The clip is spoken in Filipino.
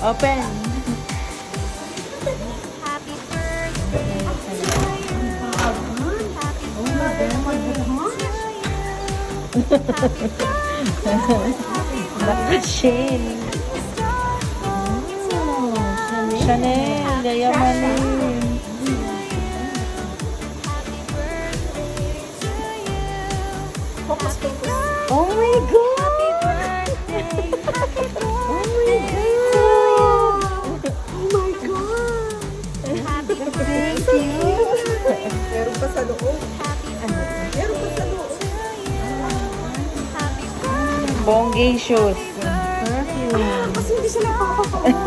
Open. Happy birthday to you. Happy birthday to you. Naka-chain. Chanel, Diamond. Focus, focus. Oh my God! Happy birthday Thank to you. Meron pa sa loob. Happy Ano? Meron pa sa loob. Happy birthday. Bonggay shoes. Perfume. Kasi hindi sila papapapapapap.